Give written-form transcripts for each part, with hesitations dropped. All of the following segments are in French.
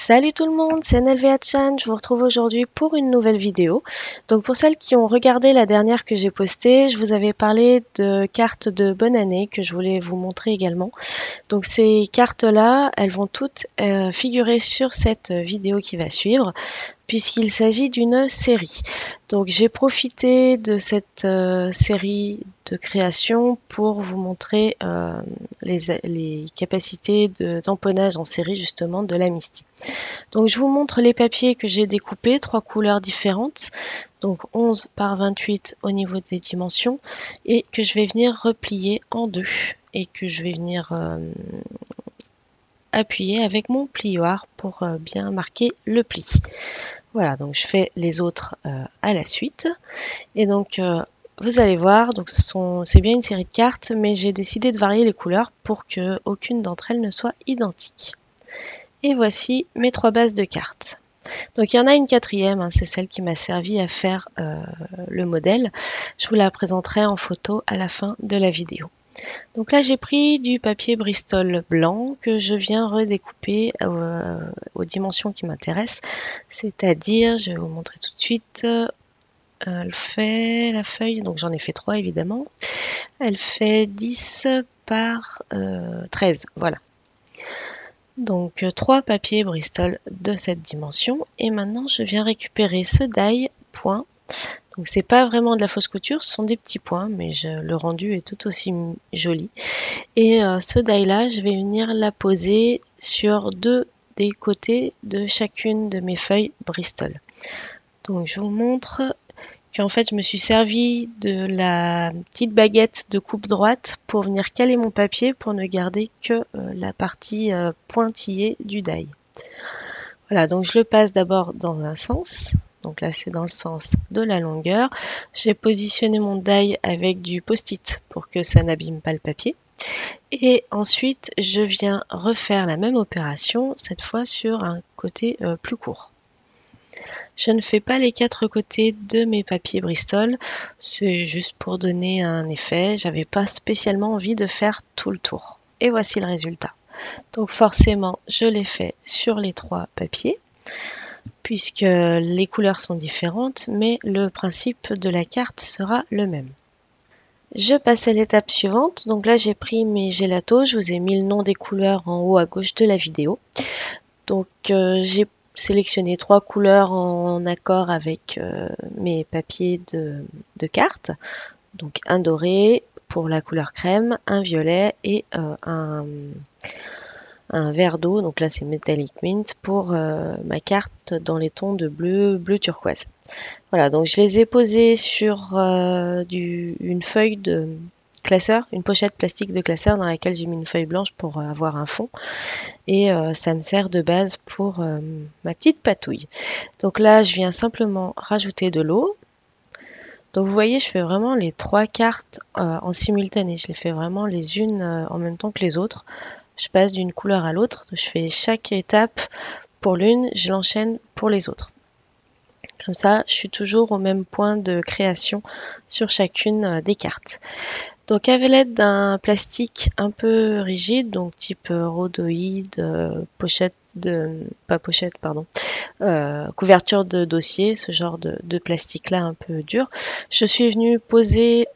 Salut tout le monde, c'est NLVA-chan, je vous retrouve aujourd'hui pour une nouvelle vidéo. Donc pour celles qui ont regardé la dernière que j'ai postée, je vous avais parlé de cartes de bonne année que je voulais vous montrer également. Donc ces cartes-là, elles vont toutes figurer sur cette vidéo qui va suivre, puisqu'il s'agit d'une série. Donc j'ai profité de cette série de création pour vous montrer les capacités de tamponnage en série justement de la Misty. Donc je vous montre les papiers que j'ai découpés, 3 couleurs différentes, donc 11 par 28 au niveau des dimensions, et que je vais venir replier en deux, et que je vais venir appuyer avec mon plioir pour bien marquer le pli. Voilà, donc je fais les autres à la suite. Et donc vous allez voir, donc c'est bien une série de cartes, mais j'ai décidé de varier les couleurs pour que aucune d'entre elles ne soit identique. Et voici mes 3 bases de cartes. Donc il y en a une quatrième, hein, c'est celle qui m'a servi à faire le modèle. Je vous la présenterai en photo à la fin de la vidéo. Donc là j'ai pris du papier Bristol blanc que je viens redécouper aux dimensions qui m'intéressent. C'est-à-dire, je vais vous montrer tout de suite, elle fait la feuille, donc j'en ai fait 3 évidemment. Elle fait 10 par 13, voilà. Donc 3 papiers Bristol de cette dimension. Et maintenant je viens récupérer ce die point. Donc c'est pas vraiment de la fausse couture, ce sont des petits points, mais le rendu est tout aussi joli. Et ce die là, je vais venir la poser sur 2 des côtés de chacune de mes feuilles Bristol. Donc je vous montre qu'en fait je me suis servi de la petite baguette de coupe droite pour venir caler mon papier pour ne garder que la partie pointillée du die. Voilà, donc je le passe d'abord dans un sens. Donc là, c'est dans le sens de la longueur. J'ai positionné mon die avec du post-it pour que ça n'abîme pas le papier. Et ensuite, je viens refaire la même opération, cette fois sur un côté plus court. Je ne fais pas les 4 côtés de mes papiers Bristol, c'est juste pour donner un effet. J'avais pas spécialement envie de faire tout le tour. Et voici le résultat. Donc forcément, je l'ai fait sur les 3 papiers, puisque les couleurs sont différentes, mais le principe de la carte sera le même. Je passe à l'étape suivante. Donc là, j'ai pris mes gélatos. Je vous ai mis le nom des couleurs en haut à gauche de la vidéo. Donc j'ai sélectionné 3 couleurs en accord avec mes papiers de cartes. Donc un doré pour la couleur crème, un violet et un vert d'eau, donc là c'est Metallic Mint, pour ma carte dans les tons de bleu turquoise. Voilà, donc je les ai posés sur une feuille de classeur, une pochette plastique de classeur dans laquelle j'ai mis une feuille blanche pour avoir un fond. Et ça me sert de base pour ma petite patouille. Donc là, je viens simplement rajouter de l'eau. Donc vous voyez, je fais vraiment les 3 cartes en simultané. Je les fais vraiment les unes en même temps que les autres. Je passe d'une couleur à l'autre. Je fais chaque étape pour l'une, je l'enchaîne pour les autres. Comme ça, je suis toujours au même point de création sur chacune des cartes. Donc avec l'aide d'un plastique un peu rigide, donc type rhodoïde, couverture de dossier, ce genre de plastique là un peu dur, je suis venue poser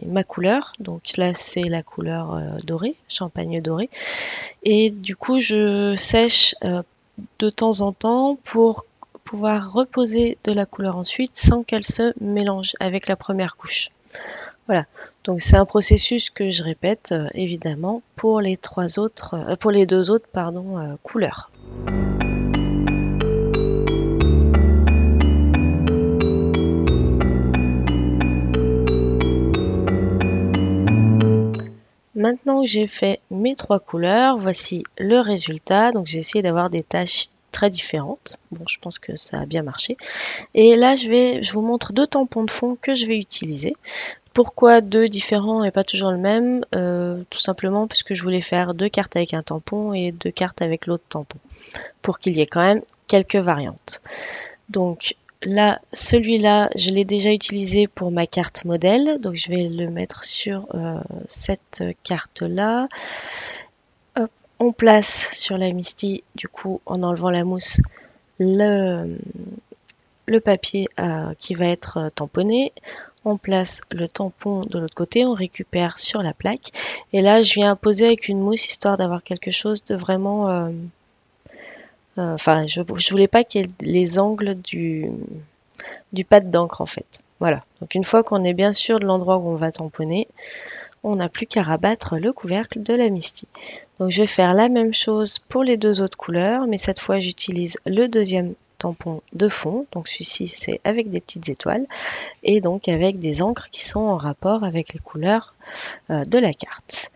ma couleur. Donc là c'est la couleur dorée, champagne doré, et du coup je sèche de temps en temps pour pouvoir reposer de la couleur ensuite sans qu'elle se mélange avec la première couche. Voilà, donc c'est un processus que je répète évidemment pour les 2 autres couleurs. Maintenant que j'ai fait mes 3 couleurs, voici le résultat. Donc j'ai essayé d'avoir des taches très différentes. Bon, je pense que ça a bien marché. Et là, je vous montre 2 tampons de fond que je vais utiliser. Pourquoi 2 différents et pas toujours le même? Tout simplement parce que je voulais faire 2 cartes avec un tampon et 2 cartes avec l'autre tampon, pour qu'il y ait quand même quelques variantes. Donc là, celui-là, je l'ai déjà utilisé pour ma carte modèle, donc je vais le mettre sur cette carte-là. On place sur la Misty, du coup, en enlevant la mousse, le papier qui va être tamponné. On place le tampon de l'autre côté, on récupère sur la plaque. Et là, je viens poser avec une mousse, histoire d'avoir quelque chose de vraiment... Enfin, je voulais pas qu'il y ait les angles du pad d'encre, en fait. Voilà. Donc une fois qu'on est bien sûr de l'endroit où on va tamponner, on n'a plus qu'à rabattre le couvercle de la Misty. Donc je vais faire la même chose pour les deux autres couleurs, mais cette fois j'utilise le deuxième tampon de fond. Donc celui-ci c'est avec des petites étoiles et donc avec des encres qui sont en rapport avec les couleurs de la carte.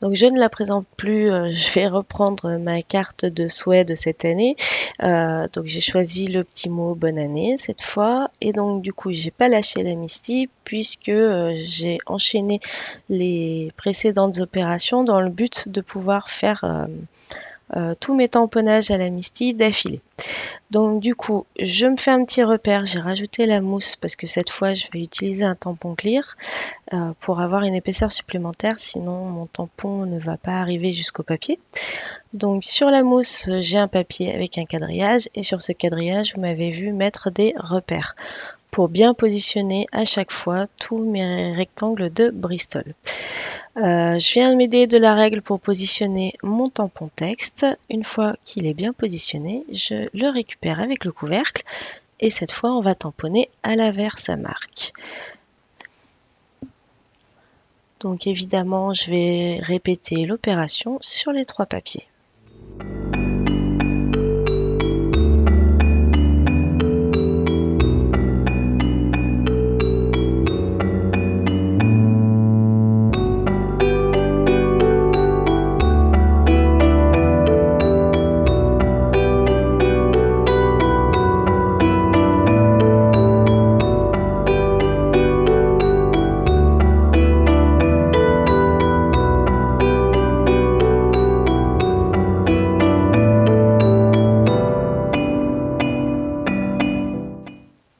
Donc je ne la présente plus, je vais reprendre ma carte de souhait de cette année. Donc j'ai choisi le petit mot bonne année cette fois. Et donc du coup j'ai pas lâché la Misty puisque j'ai enchaîné les précédentes opérations dans le but de pouvoir faire tous mes tamponnages à la Misty d'affilée. Donc du coup, je me fais un petit repère, j'ai rajouté la mousse parce que cette fois je vais utiliser un tampon clear pour avoir une épaisseur supplémentaire, sinon mon tampon ne va pas arriver jusqu'au papier. Donc sur la mousse, j'ai un papier avec un quadrillage et sur ce quadrillage, vous m'avez vu mettre des repères pour bien positionner à chaque fois tous mes rectangles de Bristol. Je viens m'aider de la règle pour positionner mon tampon texte. Une fois qu'il est bien positionné, je le récupère avec le couvercle et cette fois on va tamponner à la Versamark. Donc évidemment je vais répéter l'opération sur les trois papiers.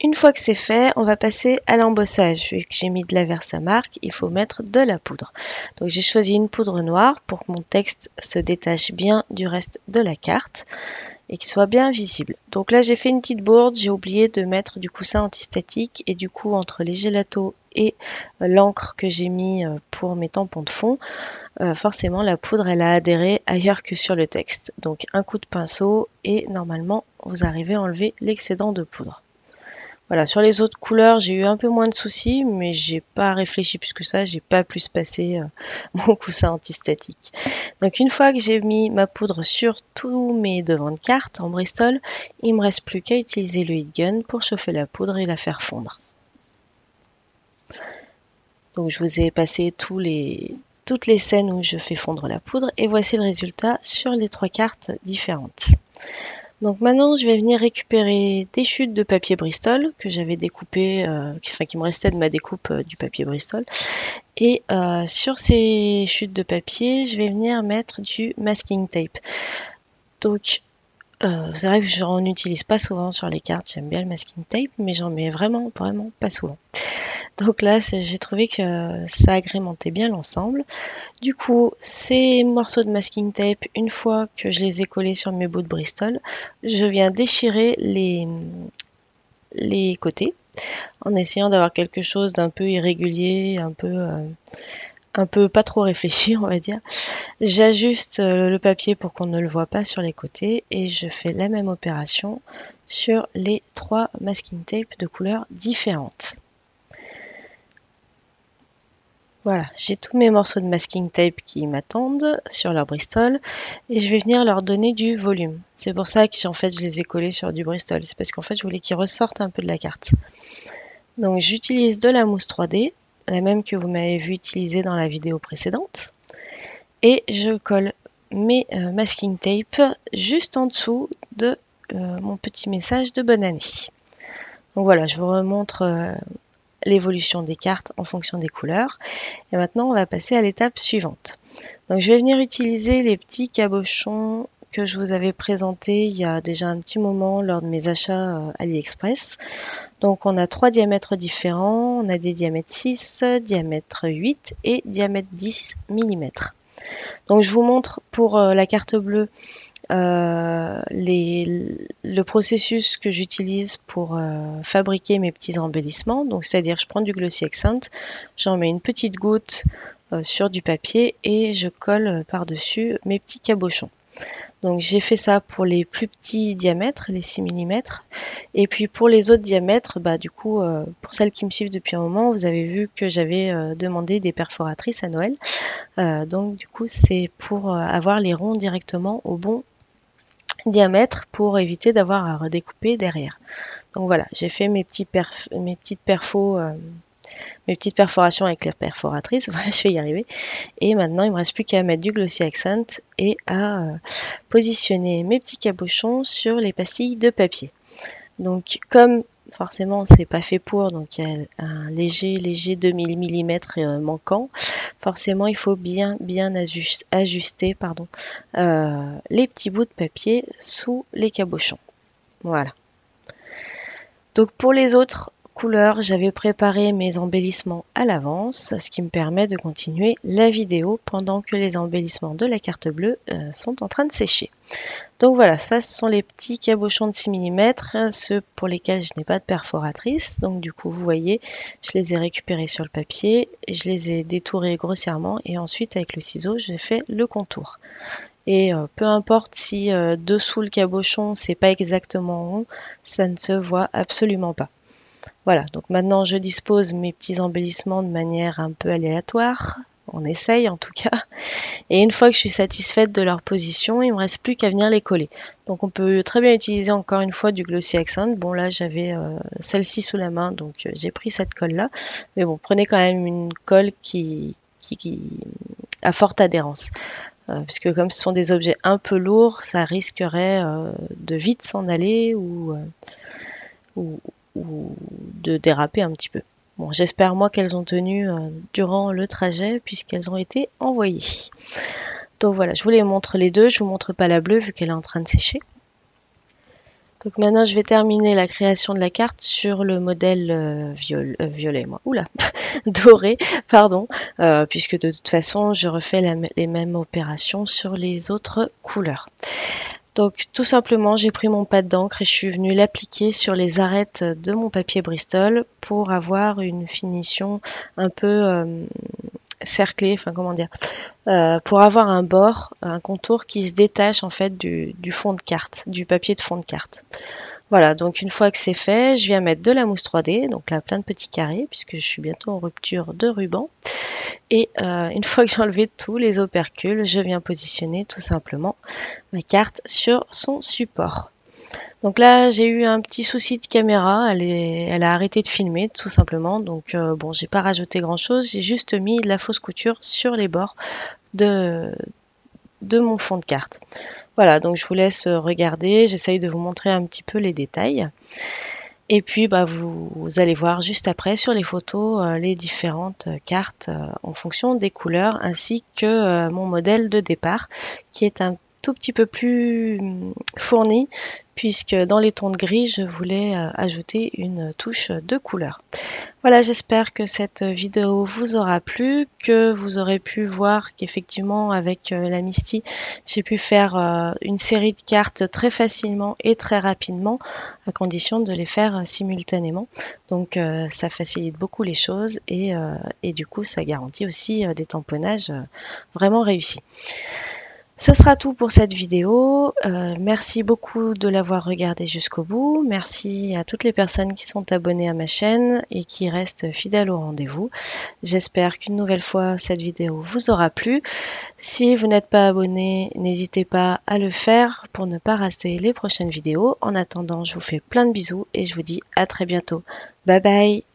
Une fois que c'est fait, on va passer à l'embossage. Vu que j'ai mis de la Versamark, il faut mettre de la poudre. Donc j'ai choisi une poudre noire pour que mon texte se détache bien du reste de la carte et qu'il soit bien visible. Donc là j'ai fait une petite bourde, j'ai oublié de mettre du coussin antistatique et du coup entre les gélatos et l'encre que j'ai mis pour mes tampons de fond, forcément la poudre elle a adhéré ailleurs que sur le texte. Donc un coup de pinceau et normalement vous arrivez à enlever l'excédent de poudre. Voilà, sur les autres couleurs, j'ai eu un peu moins de soucis, mais j'ai pas réfléchi plus que ça, j'ai pas plus passé mon coussin antistatique. Donc une fois que j'ai mis ma poudre sur tous mes devants de carte en Bristol, il me reste plus qu'à utiliser le heat gun pour chauffer la poudre et la faire fondre. Donc je vous ai passé toutes les scènes où je fais fondre la poudre et voici le résultat sur les trois cartes différentes. Donc maintenant, je vais venir récupérer des chutes de papier Bristol que j'avais découpées, qui me restait de ma découpe du papier Bristol. Et sur ces chutes de papier, je vais venir mettre du masking tape. Donc, c'est vrai que j'en utilise pas souvent sur les cartes, j'aime bien le masking tape, mais j'en mets vraiment pas souvent. Donc là, j'ai trouvé que ça agrémentait bien l'ensemble. Du coup, ces morceaux de masking tape, une fois que je les ai collés sur mes bouts de Bristol, je viens déchirer les côtés en essayant d'avoir quelque chose d'un peu irrégulier, un peu pas trop réfléchi, on va dire. J'ajuste le papier pour qu'on ne le voit pas sur les côtés et je fais la même opération sur les trois masking tape de couleurs différentes. Voilà, j'ai tous mes morceaux de masking tape qui m'attendent sur leur Bristol et je vais venir leur donner du volume. C'est pour ça que je les ai collés sur du Bristol. C'est parce qu'en fait je voulais qu'ils ressortent un peu de la carte. Donc j'utilise de la mousse 3D, la même que vous m'avez vu utiliser dans la vidéo précédente. Et je colle mes masking tape juste en dessous de mon petit message de bonne année. Donc voilà, je vous remontre l'évolution des cartes en fonction des couleurs. Et maintenant, on va passer à l'étape suivante. Donc je vais venir utiliser les petits cabochons que je vous avais présentés il y a déjà un petit moment lors de mes achats AliExpress. Donc on a 3 diamètres différents, on a des diamètres 6, diamètre 8 et diamètre 10 mm. Donc je vous montre pour la carte bleue le processus que j'utilise pour fabriquer mes petits embellissements. Donc c'est-à-dire je prends du Glossy Accent, j'en mets une petite goutte sur du papier et je colle par-dessus mes petits cabochons. Donc j'ai fait ça pour les plus petits diamètres, les 6 mm. Et puis pour les autres diamètres, du coup, pour celles qui me suivent depuis un moment, vous avez vu que j'avais demandé des perforatrices à Noël. Donc du coup, c'est pour avoir les ronds directement au bon diamètre pour éviter d'avoir à redécouper derrière. Donc voilà, j'ai fait mes petites perforations avec la perforatrice, voilà, je vais y arriver. Et maintenant, il me reste plus qu'à mettre du Glossy Accent et à positionner mes petits cabochons sur les pastilles de papier. Donc, comme forcément, c'est pas fait pour, donc il y a un léger 2000 mm manquant. Forcément, il faut bien ajuster les petits bouts de papier sous les cabochons. Voilà. Donc, pour les autres couleurs, j'avais préparé mes embellissements à l'avance, ce qui me permet de continuer la vidéo pendant que les embellissements de la carte bleue sont en train de sécher. Donc voilà, ça ce sont les petits cabochons de 6 mm, ceux pour lesquels je n'ai pas de perforatrice. Donc du coup, vous voyez, je les ai récupérés sur le papier, je les ai détourés grossièrement et ensuite avec le ciseau, j'ai fait le contour. Et peu importe si dessous le cabochon, c'est pas exactement rond, ça ne se voit absolument pas. Voilà, donc maintenant je dispose mes petits embellissements de manière un peu aléatoire, on essaye en tout cas, et une fois que je suis satisfaite de leur position, il ne me reste plus qu'à venir les coller. Donc on peut très bien utiliser encore une fois du Glossy Accent. Bon là j'avais celle-ci sous la main, donc j'ai pris cette colle là, mais bon, prenez quand même une colle qui a forte adhérence. Puisque comme ce sont des objets un peu lourds, ça risquerait de vite s'en aller ou de déraper un petit peu. Bon, j'espère moi qu'elles ont tenu durant le trajet puisqu'elles ont été envoyées. Donc voilà, je vous les montre les deux, je vous montre pas la bleue vu qu'elle est en train de sécher. Donc maintenant je vais terminer la création de la carte sur le modèle violet, doré, pardon, puisque de toute façon je refais les mêmes opérations sur les autres couleurs. Donc tout simplement, j'ai pris mon pad d'encre et je suis venue l'appliquer sur les arêtes de mon papier Bristol pour avoir une finition un peu cerclée, enfin comment dire, pour avoir un bord, un contour qui se détache en fait du fond de carte, du papier de fond de carte. Voilà, donc une fois que c'est fait, je viens mettre de la mousse 3D, donc là plein de petits carrés puisque je suis bientôt en rupture de ruban. Et une fois que j'ai enlevé tous les opercules, je viens positionner tout simplement ma carte sur son support. Donc là, j'ai eu un petit souci de caméra, elle a arrêté de filmer tout simplement. Donc bon, j'ai pas rajouté grand chose, j'ai juste mis de la fausse couture sur les bords de mon fond de carte. Voilà, donc je vous laisse regarder, j'essaye de vous montrer un petit peu les détails. Et puis vous allez voir juste après sur les photos les différentes cartes en fonction des couleurs ainsi que mon modèle de départ qui est un tout petit peu plus fourni puisque dans les tons de gris je voulais ajouter une touche de couleur. Voilà, j'espère que cette vidéo vous aura plu, que vous aurez pu voir qu'effectivement avec la Misty, j'ai pu faire une série de cartes très facilement et très rapidement, à condition de les faire simultanément. Donc ça facilite beaucoup les choses et du coup ça garantit aussi des tamponnages vraiment réussis. Ce sera tout pour cette vidéo. Merci beaucoup de l'avoir regardé jusqu'au bout. Merci à toutes les personnes qui sont abonnées à ma chaîne et qui restent fidèles au rendez-vous. J'espère qu'une nouvelle fois cette vidéo vous aura plu. Si vous n'êtes pas abonné, n'hésitez pas à le faire pour ne pas rater les prochaines vidéos. En attendant, je vous fais plein de bisous et je vous dis à très bientôt. Bye bye!